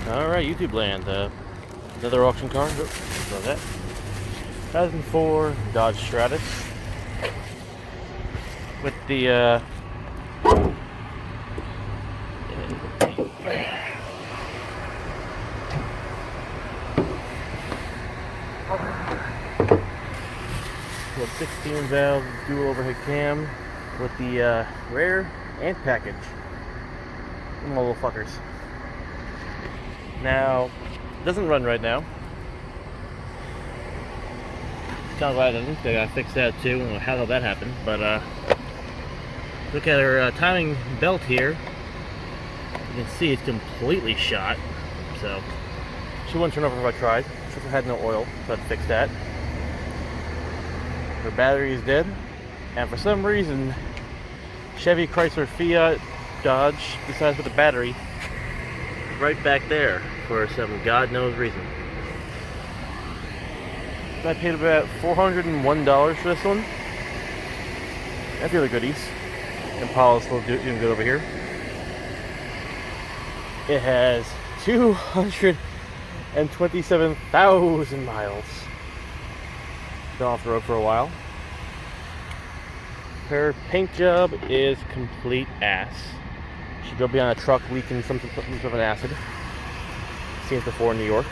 Alright, YouTube land. Another auction car. Oh, saw that. 2004 Dodge Stratus. With the, with 16 valve dual overhead cam with the rear and package. Them little fuckers. Now, it doesn't run right now. Kind of glad it doesn't. They gotta fix that too. I don't know how that happened, but look at her timing belt here. You can see it's completely shot. So she wouldn't turn over if I tried. She had no oil, so I'd fix that. Her battery is dead, and for some reason, Chevy, Chrysler, Fiat, Dodge decides to put the battery right back there for some God knows reason. I paid about $401 for this one. That's the other goodies. Impala's still doing good over here. It has 227,000 miles. Been off the road for a while. Her paint job is complete ass. She drove behind a truck leaking some sort of an acid. Seen it before in New York.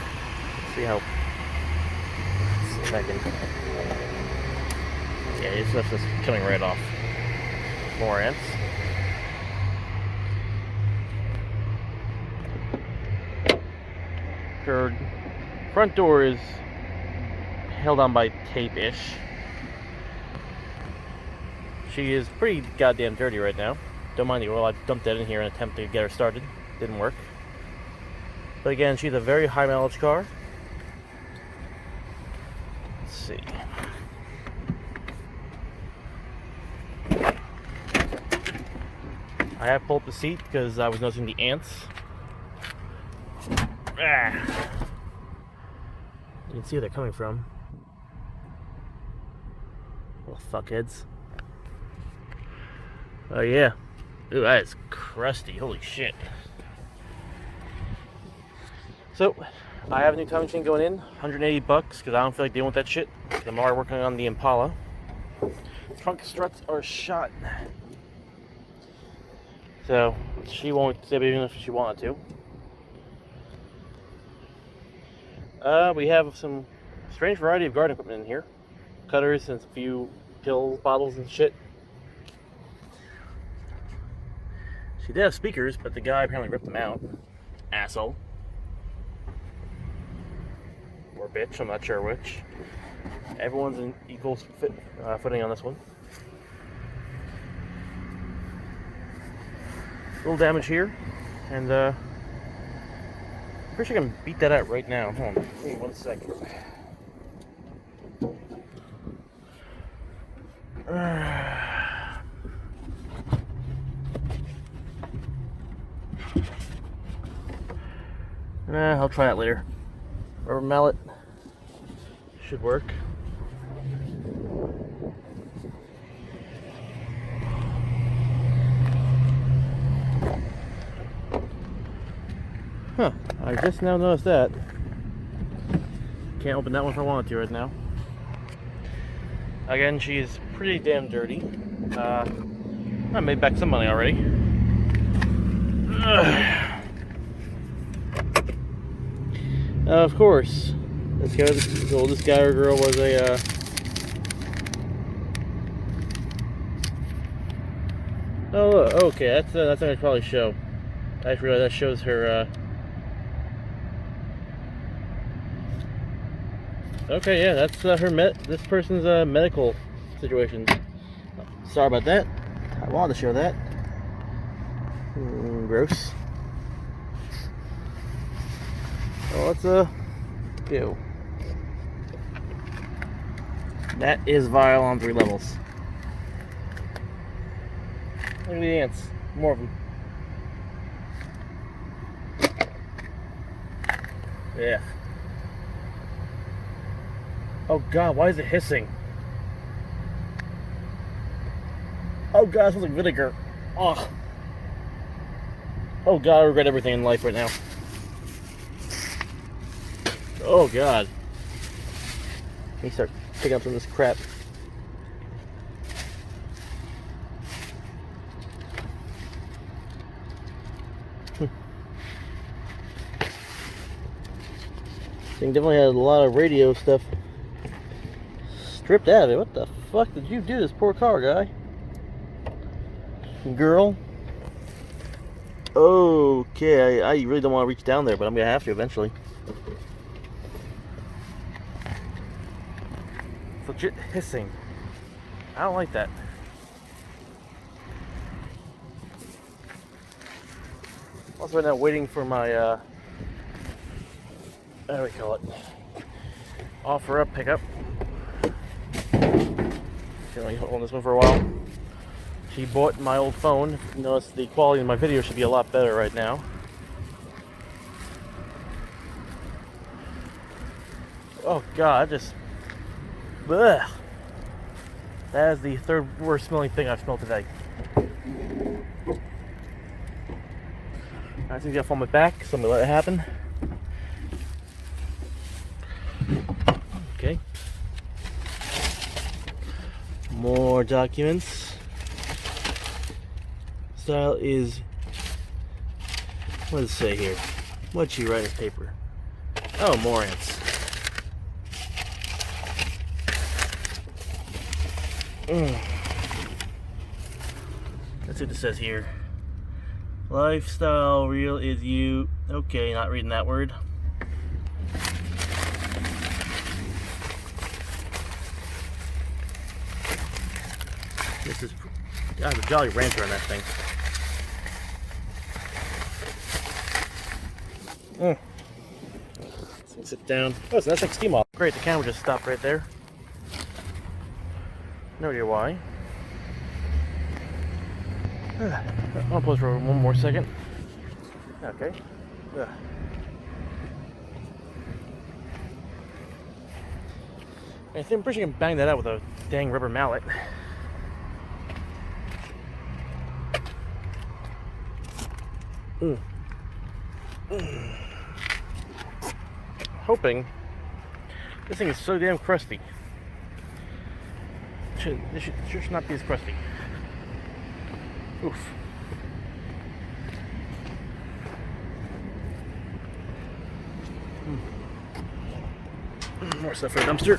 Let's see how. Let's see if I can. Yeah, this stuff's just coming right off. More ants. Her front door is held on by tape-ish. She is pretty goddamn dirty right now. Don't mind the oil, I dumped that in here in an attempt to get her started. Didn't work. But again, she's a very high mileage car. Let's see. I have pulled up the seat because I was noticing the ants. Ah. You can see where they're coming from. Little fuckheads. Oh yeah. Ooh, that is crusty. Holy shit. So, I have a new time machine going in. $180 because I don't feel like dealing with that shit. I'm already working on the Impala. Trunk struts are shot. So, she won't stay even if she wanted to. We have some strange variety of garden equipment in here. Cutters and a few pill bottles and shit. She did have speakers, but the guy apparently ripped them out. Asshole. Or bitch, I'm not sure which. Everyone's in equal footing on this one. A little damage here, and pretty sure I can beat that out right now. Hold on, give me 1 second. I'll try that later. Rubber mallet should work. Huh, I just now noticed that. Can't open that one if I wanted to right now. Again, she's pretty damn dirty. I made back some money already. Of course, this guy or girl was a oh, okay, that's what I probably show. I just realized that shows her okay, yeah, that's this person's medical situation. Sorry about that. I wanted to show that. Gross. Well, let's do. That is vile on 3 levels. Look at the ants. More of them. Yeah. Oh god, why is it hissing? Oh god, it smells like vinegar. Oh. Oh god, I regret everything in life right now. Oh god. Let me start picking up some of this crap. Thing definitely has a lot of radio stuff stripped out of it. What the fuck did you do to this poor car, guy? Girl? Okay, I really don't want to reach down there, but I'm gonna have to eventually. It's legit hissing. I don't like that. Also, right now waiting for my what do we call it? Offer up, pickup. Can hold this one for a while. She bought my old phone. Notice the quality of my video should be a lot better right now. Oh god, just ugh. That is the third worst smelling thing I've smelled today. I think I on my back, so I'm gonna let it happen. Okay. More documents. Style is, what does it say here? What'd she write in this paper? Oh, more ants. That's what it says here. Lifestyle real is you. Okay, not reading that word. This is, God, the Jolly Rancher on that thing. Let's sit down. Oh, it's an SX ski model. Great, the camera just stopped right there. No idea why. I'll pause for one more second. Okay. I think I'm pretty sure I can bang that out with a dang rubber mallet. Hoping this thing is so damn crusty. This should not be as crusty. Oof. More stuff for the dumpster.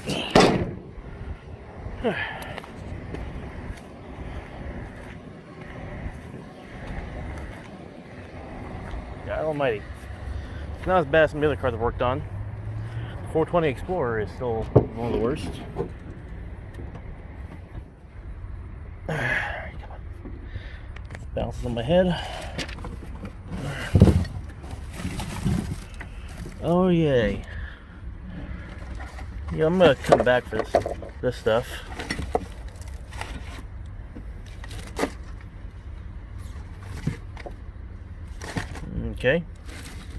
God almighty. It's not as bad as some of the other cars I've worked on. 420 Explorer is still one of the worst. Bounces on my head. Oh yay. Yeah, I'm gonna come back for this stuff. Okay.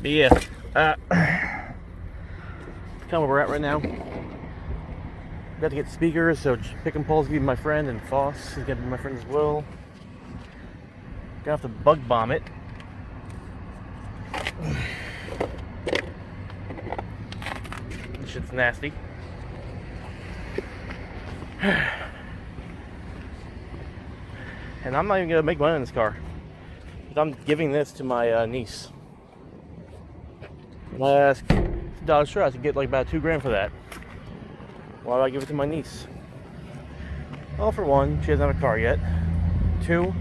But yeah, kind of where we're at right now. Got to get speakers, so Pick and Paul's gonna be my friend, and Foss is gonna be my friend as well. Gonna have to bug bomb it. This shit's nasty. And I'm not even gonna make money in this car. I'm giving this to my niece. And I asked Dollar Stratus, I could get like about $2 grand for that. Why do I give it to my niece? Well, for one, she doesn't have a car yet. Two,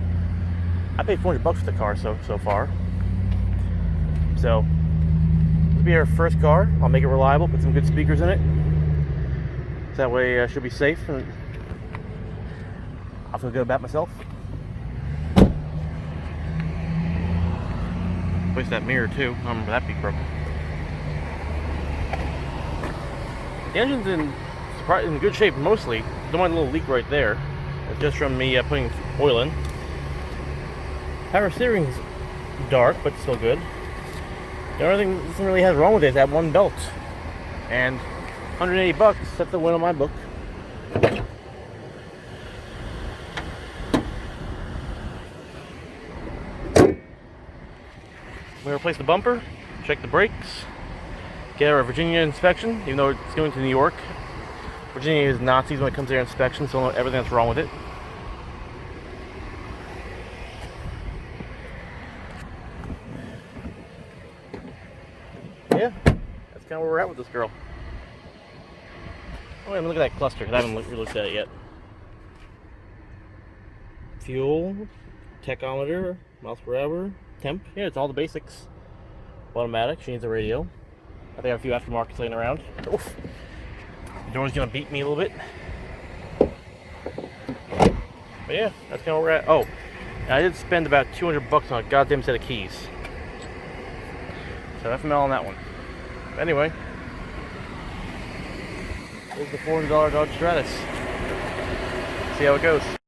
I paid $400 for the car so far. So this will be her first car. I'll make it reliable, put some good speakers in it. So that way she'll be safe and I'll feel good about myself. Replace that mirror too. I remember that being broken. The engine's in good shape mostly. Don't mind a little leak right there. It's just from me putting oil in. Power steering's dark, but still good. The only thing this thing really has wrong with it is that one belt. And $180, that's the win on my book. We replace the bumper, check the brakes, get our Virginia inspection, even though it's going to New York. Virginia is Nazis when it comes to their inspection, so they'll know everything that's wrong with it. Yeah, that's kind of where we're at with this girl. Oh, wait, let me look at that cluster, because I haven't really looked at it yet. Fuel, tachometer, miles per hour, temp. Yeah, it's all the basics. Automatic, she needs a radio. I think I have a few aftermarkets laying around. Oof. The door's gonna beat me a little bit. But yeah, that's kind of where we're at. Oh, and I did spend about $200 on a goddamn set of keys. So FML on that one. But anyway, here's the $400 Dodge Stratus. See how it goes.